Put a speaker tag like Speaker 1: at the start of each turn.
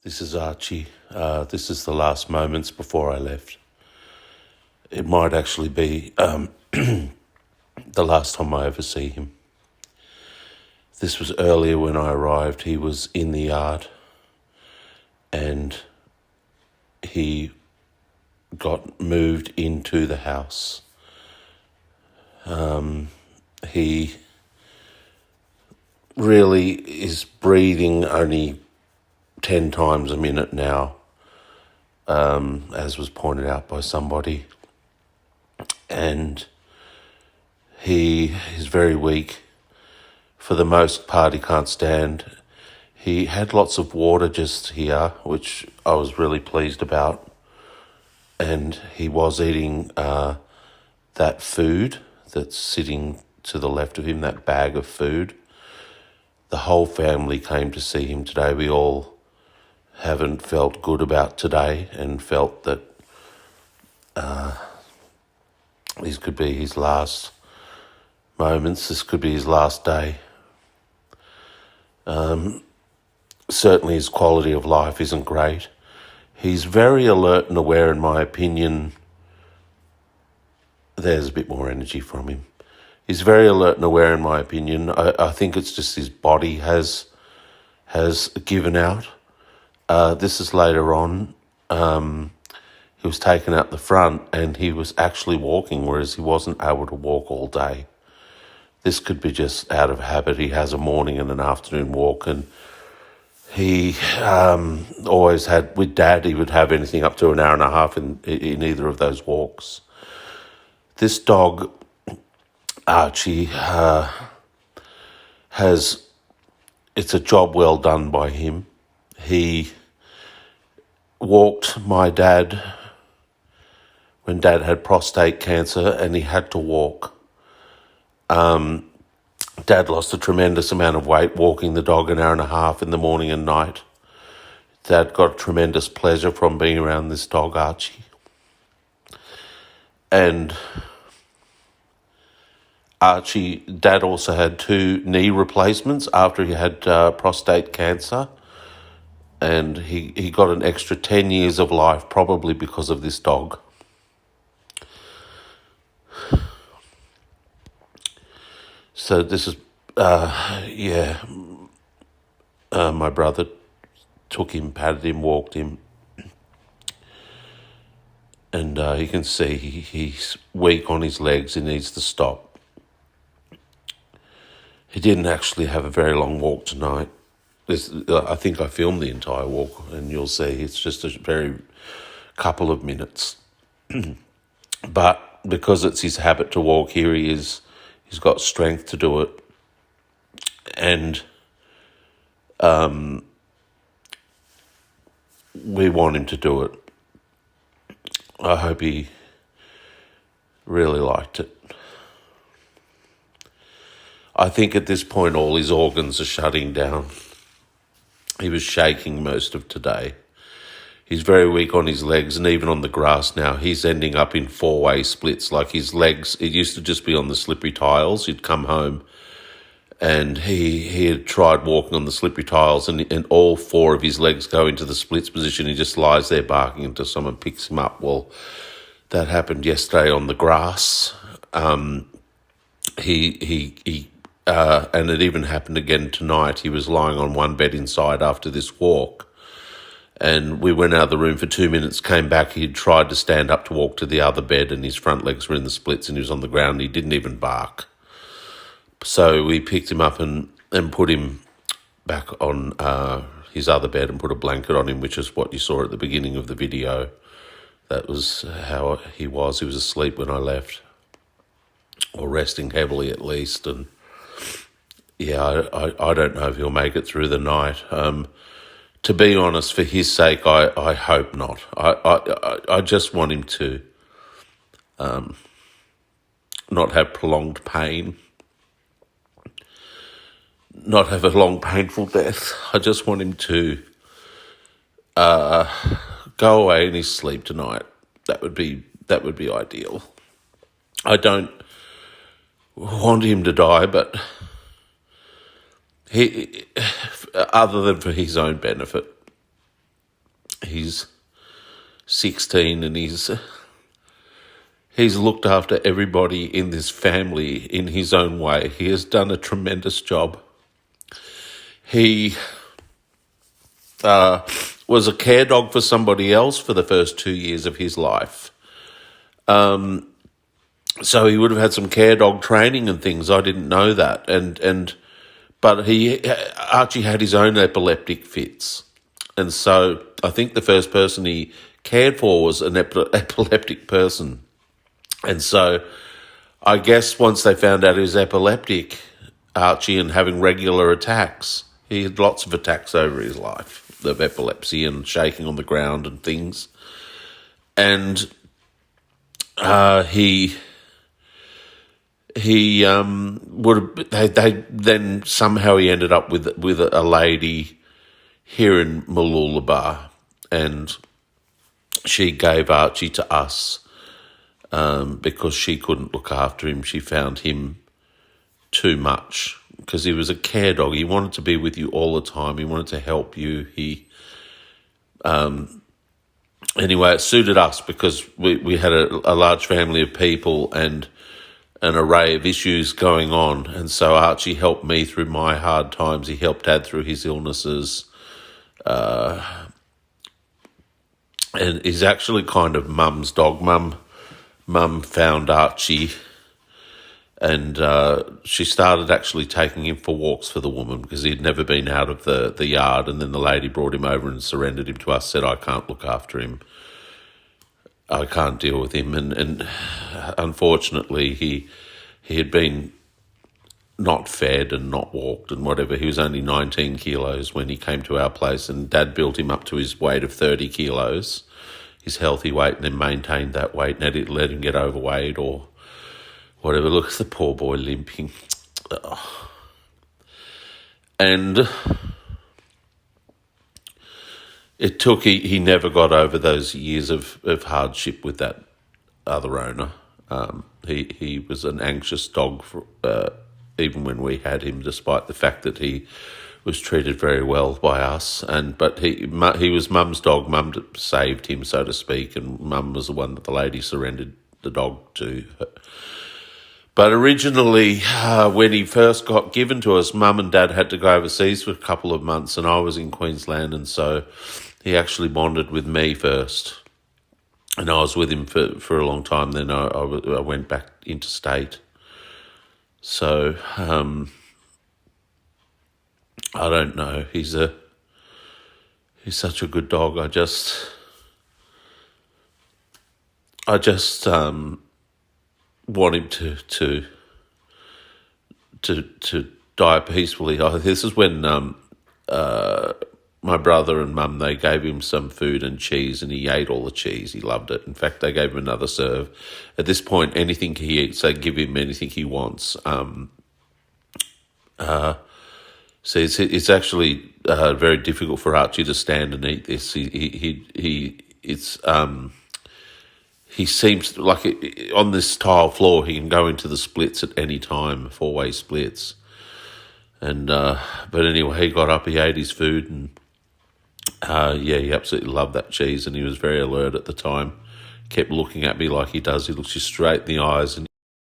Speaker 1: This is Archie. This is the last moments before I left. It might actually be the last time I ever see him. This was earlier when I arrived. He was in the yard and he got moved into the house. He really is breathing only 10 times a minute now, as was pointed out by somebody. And he is very weak. For the most part, he can't stand. He had lots of water just here, which I was really pleased about. And he was eating that food that's sitting to the left of him, that bag of food. The whole family came to see him today. We all haven't felt good about today and felt that these could be his last moments. This could be his last day. Certainly his quality of life isn't great. He's very alert and aware, in my opinion. There's a bit more energy from him. He's very alert and aware, in my opinion. I think it's just his body has given out. This is later on. He was taken out the front and he was actually walking, whereas he wasn't able to walk all day. This could be just out of habit. He has a morning and an afternoon walk, and he always had, with Dad, he would have anything up to an hour and a half in either of those walks. This dog, Archie, it's a job well done by him. He walked my dad when Dad had prostate cancer and he had to walk. Dad lost a tremendous amount of weight walking the dog an hour and a half in the morning and night. Dad got tremendous pleasure from being around this dog, Archie. And Archie, Dad also had 2 knee replacements after he had prostate cancer. And he got an extra 10 years of life, probably because of this dog. So this is, my brother took him, patted him, walked him. And you can see he's weak on his legs. He needs to stop. He didn't actually have a very long walk tonight. I think I filmed the entire walk, and you'll see it's just a very couple of minutes. But because it's his habit to walk, here he is. He's got strength to do it. And we want him to do it. I hope he really liked it. I think at this point all his organs are shutting down. He was shaking most of today. He's very weak on his legs, and even on the grass now, he's ending up in 4-way splits. Like his legs, it used to just be on the slippery tiles. He'd come home and he had tried walking on the slippery tiles, and all 4 of his legs go into the splits position. He just lies there barking until someone picks him up. Well, that happened yesterday on the grass. And it even happened again tonight. He was lying on one bed inside after this walk. And we went out of the room for 2 minutes, came back. He'd tried to stand up to walk to the other bed, and his front legs were in the splits, and he was on the ground. And he didn't even bark. So we picked him up and put him back on his other bed and put a blanket on him, which is what you saw at the beginning of the video. That was how he was. He was asleep when I left, or resting heavily at least. And yeah, I don't know if he'll make it through the night. To be honest, for his sake, I hope not. I just want him to not have prolonged pain, not have a long, painful death. I just want him to go away in his sleep tonight. That would be ideal. I don't want him to die, but he, other than for his own benefit, He's 16 and he's looked after everybody in this family in his own way. He has done a tremendous job. He was a care dog for somebody else for the first 2 years of his life. So he would have had some care dog training and things. I didn't know that. But Archie had his own epileptic fits. And so I think the first person he cared for was an epileptic person. And so I guess once they found out he was epileptic, Archie, and having regular attacks, he had lots of attacks over his life of epilepsy and shaking on the ground and things. And he would have, they then somehow he ended up with a lady here in Mooloolaba, and she gave Archie to us because she couldn't look after him. She found him too much because he was a care dog. He wanted to be with you all the time. He wanted to help you. Anyway, it suited us because we had a large family of people and an array of issues going on. And so Archie helped me through my hard times. He helped Dad through his illnesses. And he's actually kind of Mum's dog. Mum found Archie and she started actually taking him for walks for the woman because he'd never been out of the yard. And then the lady brought him over and surrendered him to us, said, I can't look after him. I can't deal with him. And unfortunately, he had been not fed and not walked and whatever. He was only 19 kilos when he came to our place, and Dad built him up to his weight of 30 kilos, his healthy weight, and then maintained that weight and let him get overweight or whatever. Look at the poor boy limping. Oh. And it took, he never got over those years of hardship with that other owner. He was an anxious dog for, even when we had him, despite the fact that he was treated very well by us. But he was Mum's dog. Mum saved him, so to speak, and Mum was the one that the lady surrendered the dog to. But originally, when he first got given to us, Mum and Dad had to go overseas for a couple of months, and I was in Queensland, and so he actually bonded with me first. And I was with him for a long time. Then I went back interstate. So I don't know. He's such a good dog. I just want him to die peacefully. This is when my brother and Mum, they gave him some food and cheese, and he ate all the cheese. He loved it. In fact, they gave him another serve. At this point, anything he eats, they give him anything he wants. So it's actually very difficult for Archie to stand and eat this. He seems like on this tile floor, he can go into the splits at any time, 4-way splits. And but anyway, he got up, he ate his food, and he absolutely loved that cheese, and he was very alert at the time. Kept looking at me like he does. He looks you straight in the eyes, and